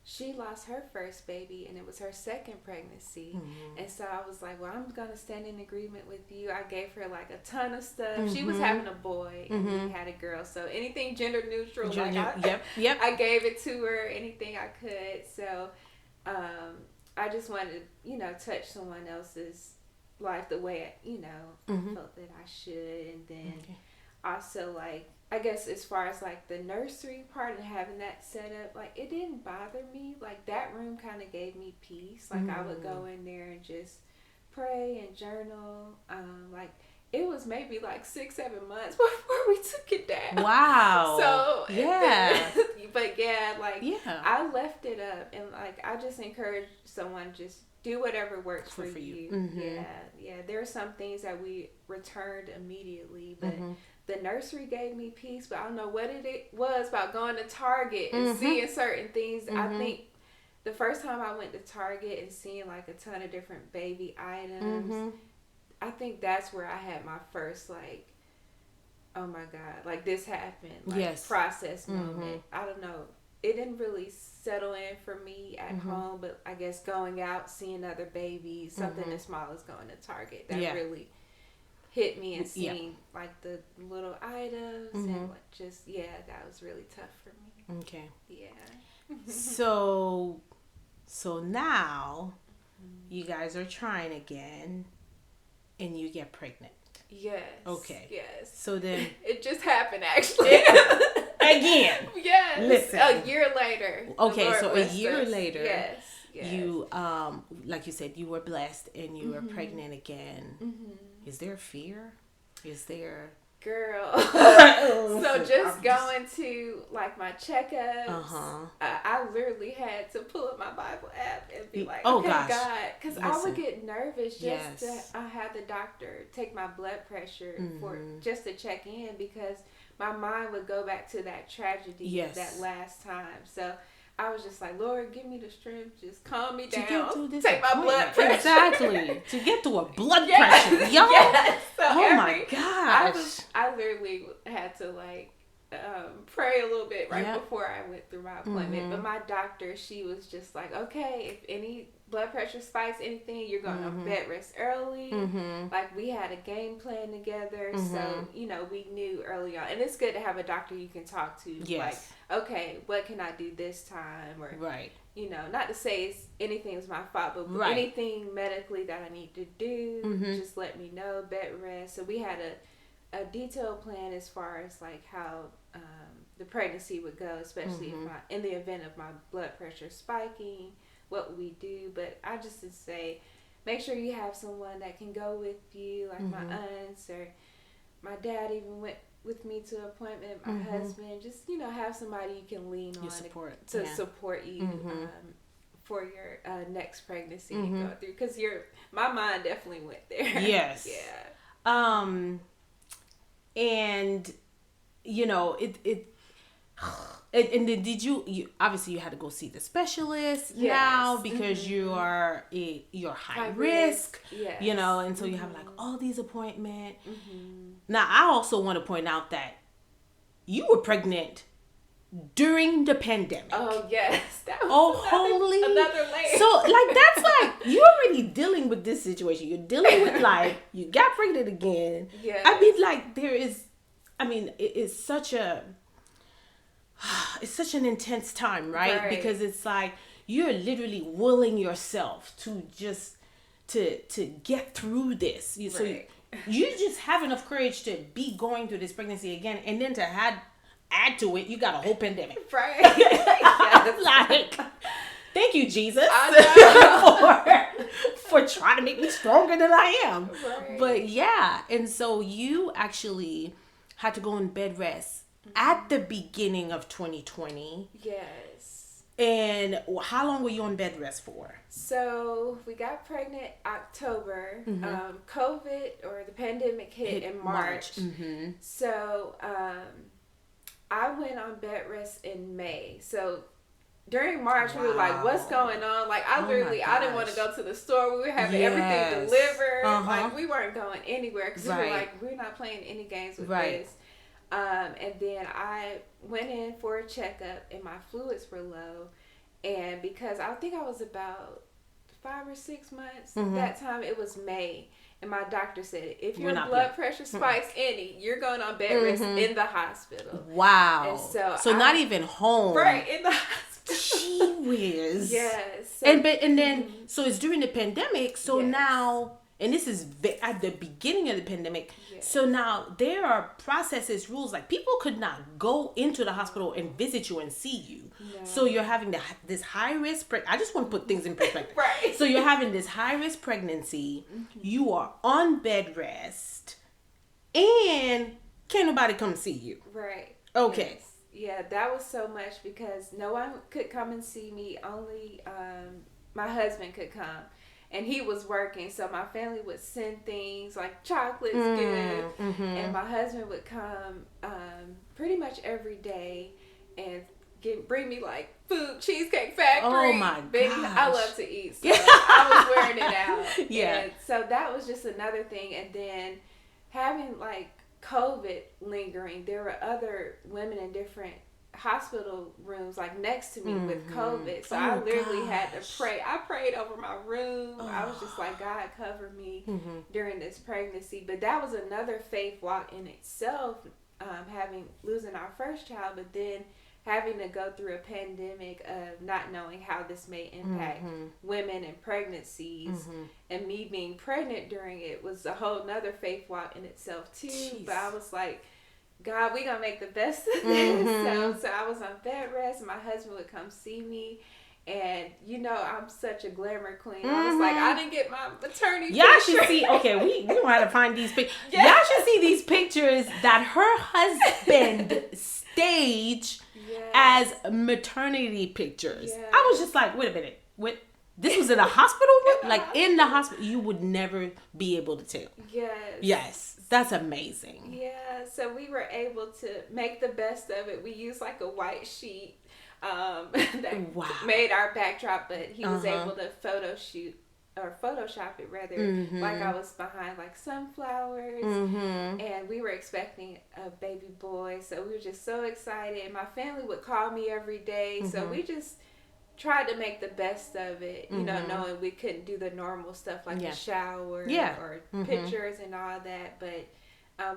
Speaker 2: she lost her first baby and it was her second pregnancy. And so I was like, well, I'm going to stand in agreement with you. I gave her like a ton of stuff. She was having a boy and we had a girl. So anything gender neutral, I gave it to her, anything I could. So I just wanted to, touch someone else's life the way I felt that I should. And then also, like, I guess as far as like the nursery part and having that set up, like, it didn't bother me. Like, that room kind of gave me peace. Like, I would go in there and just pray and journal. Like, it was maybe like 6-7 months before we took it down.
Speaker 1: Wow.
Speaker 2: So
Speaker 1: yeah.
Speaker 2: But I left it up, and like, I just encourage someone, just do whatever works for you. Yeah. There are some things that we returned immediately, but the nursery gave me peace. But I don't know what it was about going to Target and seeing certain things. I think the first time I went to Target and seeing like a ton of different baby items, I think that's where I had my first, like, oh my God, like, this happened, like, process moment. I don't know. It didn't really settle in for me at home, but I guess going out, seeing other babies, something as small as going to Target, that really hit me, and seeing like the little items and that was really tough for me.
Speaker 1: Okay.
Speaker 2: Yeah.
Speaker 1: So now you guys are trying again and you get pregnant.
Speaker 2: Yes.
Speaker 1: Okay.
Speaker 2: Yes.
Speaker 1: So then
Speaker 2: it just happened, actually.
Speaker 1: Again.
Speaker 2: Yes.
Speaker 1: Listen.
Speaker 2: A year later.
Speaker 1: Okay, so a year later.
Speaker 2: Yes.
Speaker 1: You like you said, you were blessed and you were pregnant again. Is there fear? Is there,
Speaker 2: girl? So just going to like my checkups, I literally had to pull up my Bible app and be like, okay, God, because I would get nervous just to have the doctor take my blood pressure for just to check in, because my mind would go back to that tragedy that last time. So I was just like, Lord, give me the strength, just calm me down, take my blood pressure.
Speaker 1: Exactly. To get to a blood pressure. Yo.
Speaker 2: Yes. So
Speaker 1: oh my gosh.
Speaker 2: I literally had to like pray a little bit before I went through my appointment. But my doctor, she was just like, okay, if any blood pressure spikes, anything, you're going to bed rest early. Like, we had a game plan together. So, we knew early on. And it's good to have a doctor you can talk to.
Speaker 1: Yes.
Speaker 2: Like, okay, what can I do this time? Or, not to say anything's my fault, but anything medically that I need to do, just let me know, bed rest. So we had a detailed plan as far as like how the pregnancy would go, especially in the event of my blood pressure spiking, what we do. But I just would say, make sure you have someone that can go with you, like my aunts, or my dad even went with me to an appointment, my husband. Just have somebody you can lean on to support you for your next pregnancy you go through, because my mind definitely went there.
Speaker 1: Yes. And and then did you obviously you had to go see the specialist now, because you're high risk, and so you have like all these appointments. Now I also want to point out that you were pregnant during the pandemic.
Speaker 2: Oh yes, that was another layer.
Speaker 1: So like, that's like, you're already dealing with this situation. You're dealing with like, you got pregnant again.
Speaker 2: Yeah.
Speaker 1: I mean, like, it's such an intense time, right? Because it's like, you're literally willing yourself to just to get through this. So you just have enough courage to be going through this pregnancy again, and then to add to it, you got a whole pandemic.
Speaker 2: Right. Yes.
Speaker 1: Like, thank you, Jesus, for trying to make me stronger than I am.
Speaker 2: Right.
Speaker 1: But yeah, and so you actually had to go in bed rest at the beginning of 2020.
Speaker 2: Yes.
Speaker 1: And how long were you on bed rest for?
Speaker 2: So we got pregnant October. COVID, or the pandemic, hit in March. So I went on bed rest in May. So during March, we were like, what's going on? Like, I literally, I didn't want to go to the store. We were having everything delivered. Like, we weren't going anywhere because we were like, we're not playing any games with this. And then I went in for a checkup and my fluids were low. And because I think I was about 5 or 6 months, that time it was May. And my doctor said, if your blood pressure spikes any, you're going on bed rest in the hospital.
Speaker 1: Wow.
Speaker 2: And
Speaker 1: so not even home.
Speaker 2: Right, in the hospital.
Speaker 1: Gee whiz.
Speaker 2: Yes.
Speaker 1: So, and then, so it's during the pandemic. So now, and this is at the beginning of the pandemic. Yes. So now there are processes, rules, like people could not go into the hospital and visit you and see you. No. So you're having this high risk, I just want to put things in perspective.
Speaker 2: Right.
Speaker 1: So you're having this high risk pregnancy. You are on bed rest and can't nobody come see you.
Speaker 2: Right.
Speaker 1: Okay.
Speaker 2: Yes. Yeah, that was so much because no one could come and see me. Only my husband could come. And he was working, so my family would send things like chocolates, and my husband would come pretty much every day and bring me like food, Cheesecake Factory.
Speaker 1: Oh my
Speaker 2: Baby,
Speaker 1: gosh.
Speaker 2: I love to eat, so I was wearing it out.
Speaker 1: Yeah.
Speaker 2: And so that was just another thing. And then having like COVID lingering, there were other women in different hospital rooms like next to me with COVID, so I literally had to pray. I prayed over my room. I was just like, God, cover me during this pregnancy. But that was another faith walk in itself, losing our first child, but then having to go through a pandemic of not knowing how this may impact women and pregnancies, and me being pregnant during it was a whole nother faith walk in itself too. Jeez. But I was like, God, we gonna make the best of this. So I was on bed rest. My husband would come see me, and you know I'm such a glamour queen. I was like, I didn't get my maternity.
Speaker 1: Y'all should see. Okay, we know how to find these pictures. Y'all should see these pictures that her husband staged as maternity pictures. I was just like, wait a minute, what? This was in a hospital room? Like in the hospital, you would never be able to tell. Yes. That's amazing.
Speaker 2: Yeah, so we were able to make the best of it. We used like a white sheet that made our backdrop, but he was able to Photoshop it rather, like I was behind like sunflowers, and we were expecting a baby boy, so we were just so excited. My family would call me every day, so we just tried to make the best of it, you know, knowing we couldn't do the normal stuff like the shower or pictures and all that, but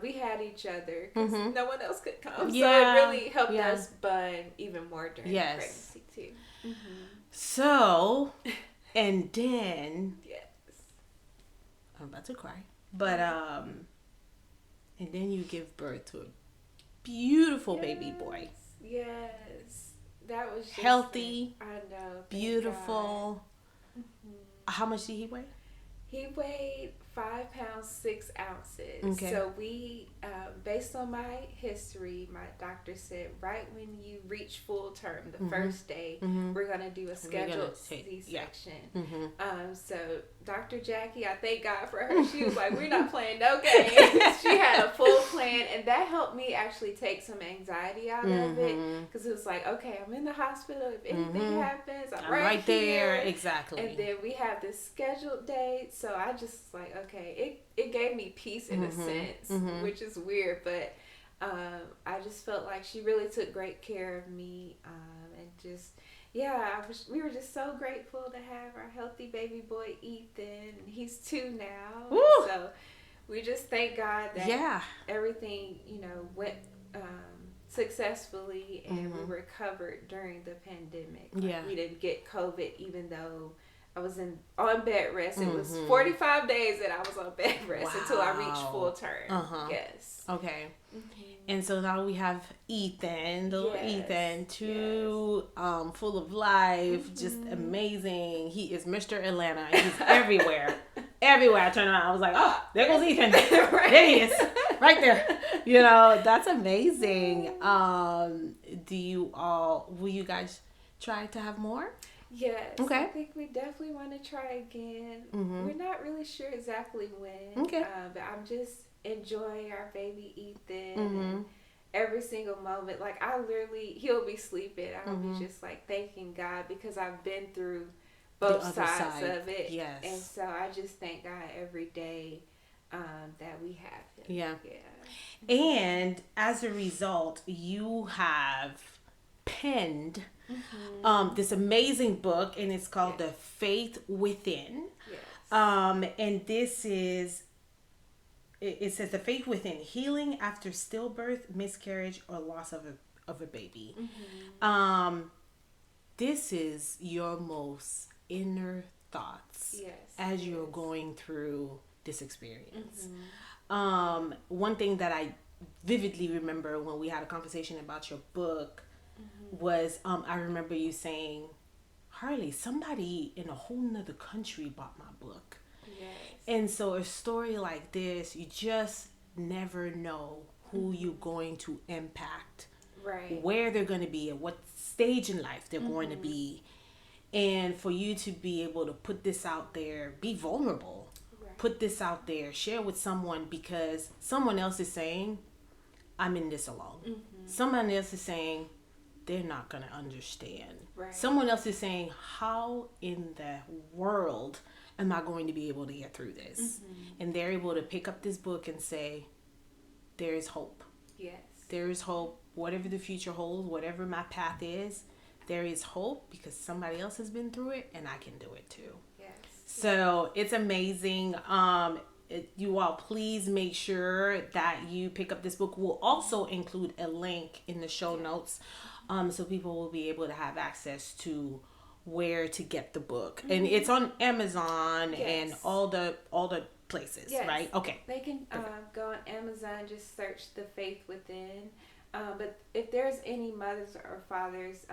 Speaker 2: we had each other because no one else could come. So it really helped us bond even more during pregnancy too.
Speaker 1: So, and then, I'm about to cry, but and then you give birth to a beautiful baby boy.
Speaker 2: Yes. That was just
Speaker 1: healthy.
Speaker 2: I know.
Speaker 1: Beautiful. How much did he weigh?
Speaker 2: He weighed 5 pounds 6 ounces.
Speaker 1: Okay.
Speaker 2: So we, based on my history, my doctor said right when you reach full term, the first day, we're gonna do a scheduled C-section. So Dr. Jackie, I thank God for her. She was like, we're not playing no games. She had a full plan, and that helped me actually take some anxiety out of it, because it was like, okay, I'm in the hospital. If anything happens, I'm right there.
Speaker 1: Exactly.
Speaker 2: And then we have this scheduled date. So I just like, okay, it gave me peace in a sense, which is weird, but I just felt like she really took great care of me, and just we were just so grateful to have our healthy baby boy Ethan. He's 2 now. So we just thank God that everything, you know, went successfully, and we recovered during the pandemic. Like, we didn't get COVID, even though I was on bed rest. It was 45 days that I was on bed rest until I reached full term. Yes.
Speaker 1: Okay. And so now we have Ethan, little Ethan, full of life, just amazing. He is Mr. Atlanta. He's everywhere. Everywhere I turn around, I was like, oh, there goes Ethan. There he is. Right there. You know, that's amazing. Will you guys try to have more?
Speaker 2: Yes.
Speaker 1: Okay.
Speaker 2: I think we definitely want to try again. We're not really sure exactly when.
Speaker 1: Okay.
Speaker 2: But I'm just enjoying our baby Ethan. every single moment. Like I literally, he'll be sleeping. I'll be just like thanking God because I've been through both sides of it.
Speaker 1: Yes.
Speaker 2: And so I just thank God every day that we have him.
Speaker 1: Yeah.
Speaker 2: Yeah.
Speaker 1: And as a result, you have penned this amazing book, and it's called The Faith Within.
Speaker 2: Yes.
Speaker 1: And this is, it says The Faith Within, Healing After Stillbirth, Miscarriage, or Loss of a Baby. This is your most inner thoughts as you're going through this experience. One thing that I vividly remember when we had a conversation about your book was I remember you saying, Harli, somebody in a whole nother country bought my book.
Speaker 2: Yes.
Speaker 1: And so a story like this, you just never know who you're going to impact,
Speaker 2: right?
Speaker 1: Where they're going to be, at what stage in life they're going to be. And for you to be able to put this out there, be vulnerable, put this out there, share with someone, because someone else is saying, I'm in this alone. Someone else is saying, they're not going to understand.
Speaker 2: Right.
Speaker 1: Someone else is saying, how in the world am I going to be able to get through this? And they're able to pick up this book and say, there is hope.
Speaker 2: Yes.
Speaker 1: There is hope. Whatever the future holds, whatever my path is, there is hope because somebody else has been through it and I can do it too.
Speaker 2: Yes.
Speaker 1: So it's amazing. You all please make sure that you pick up this book. We'll also include a link in the show notes so people will be able to have access to where to get the book. And it's on Amazon and all the places, right? Okay.
Speaker 2: They can go on Amazon, just search The Faith Within. But if there's any mothers or fathers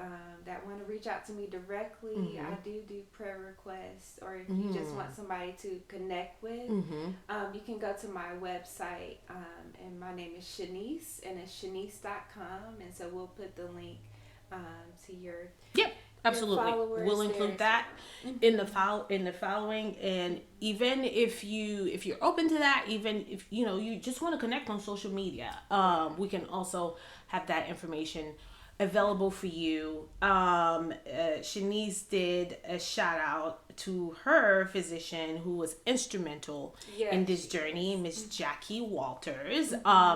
Speaker 2: that want to reach out to me directly, I do prayer requests, or if you just want somebody to connect with, you can go to my website, and my name is Shanease, and it's Shanease.com, and so we'll put the link to your
Speaker 1: absolutely. We'll include that in the following, and even if you're open to that, even if you just want to connect on social media, we can also have that information available for you. Shanease did a shout out to her physician who was instrumental in this journey, Miss Jackie Walters.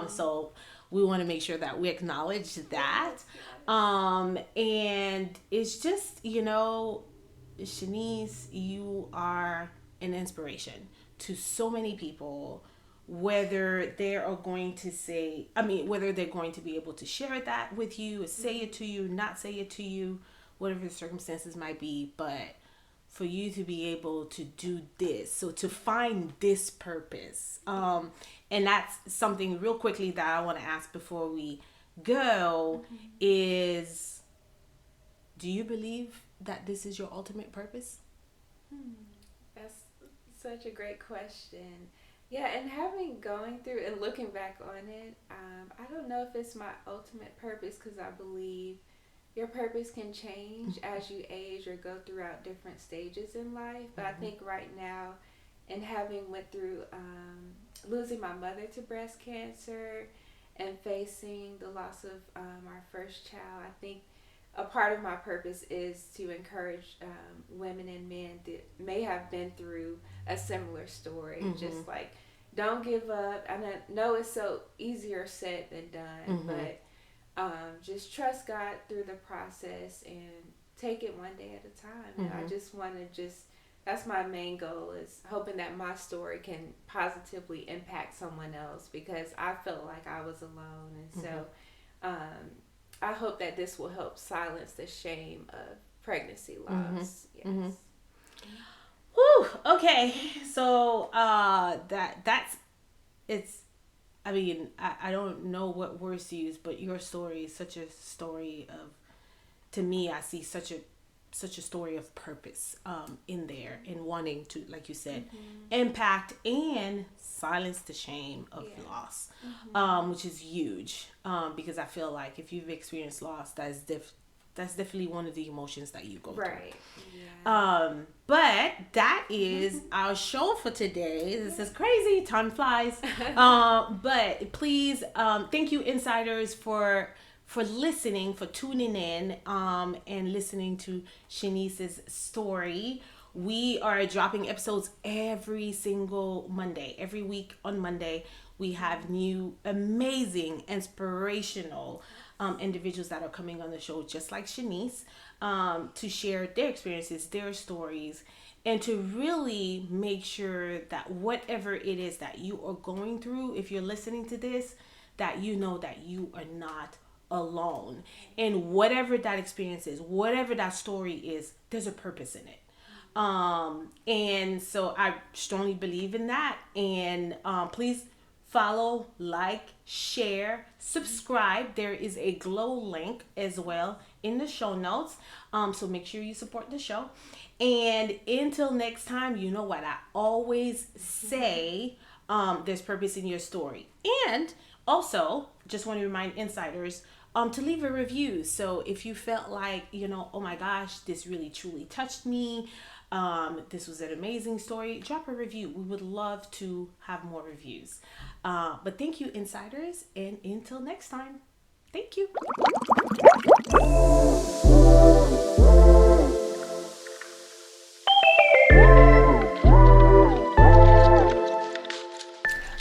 Speaker 1: So we want to make sure that we acknowledge that. And it's just, Shanease, you are an inspiration to so many people, whether they are going to whether they're going to be able to share that with you, say it to you, not say it to you, whatever the circumstances might be, but for you to be able to do this, so to find this purpose. And that's something real quickly that I want to ask before we go is, do you believe that this is your ultimate purpose?
Speaker 2: That's such a great question. Yeah, and going through and looking back on it, I don't know if it's my ultimate purpose, because I believe your purpose can change as you age or go throughout different stages in life. But I think right now, and having went through losing my mother to breast cancer and facing the loss of our first child, I think a part of my purpose is to encourage women and men that may have been through a similar story. Just like, don't give up. I know it's so easier said than done, but just trust God through the process and take it one day at a time. And I just want to that's my main goal, is hoping that my story can positively impact someone else, because I felt like I was alone. And so I hope that this will help silence the shame of pregnancy loss. Yes.
Speaker 1: Whew, okay. So that's it's, I don't know what words to use, but your story is such a story of, to me, I see such a story of purpose in there, in wanting to, like you said, impact and silence the shame of loss, which is huge, because I feel like if you've experienced loss, that is That's definitely one of the emotions that you go through.
Speaker 2: Right. Yeah.
Speaker 1: But that is our show for today. This is crazy. Time flies. But please, thank you, insiders, for listening, for tuning in, and listening to Shanease's story. We are dropping episodes every single Monday. Every week on Monday, we have new, amazing, inspirational individuals that are coming on the show, just like Shanease, to share their experiences, their stories, and to really make sure that whatever it is that you are going through, if you're listening to this, that you know that you are not alone. And whatever that experience is, whatever that story is, there's a purpose in it. And so I strongly believe in that. And please follow, like, share, subscribe. There is a glow link as well in the show notes. So make sure you support the show. And until next time, you know what I always say, there's purpose in your story. And also, just want to remind insiders to leave a review. So if you felt like, oh my gosh, this really truly touched me, this was an amazing story, drop a review. We would love to have more reviews. But thank you, insiders, and until next time, thank you.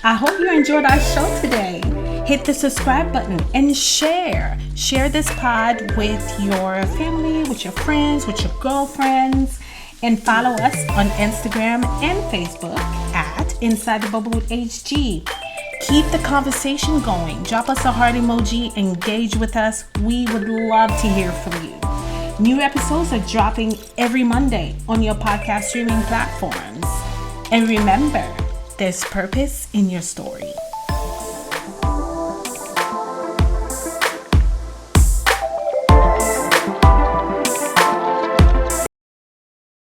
Speaker 1: I hope you enjoyed our show today. Hit the subscribe button and share this pod with your family, with your friends, with your girlfriends. And follow us on Instagram and Facebook at Inside the Bubble with HG. Keep the conversation going. Drop us a heart emoji. Engage with us. We would love to hear from you. New episodes are dropping every Monday on your podcast streaming platforms. And remember, there's purpose in your story.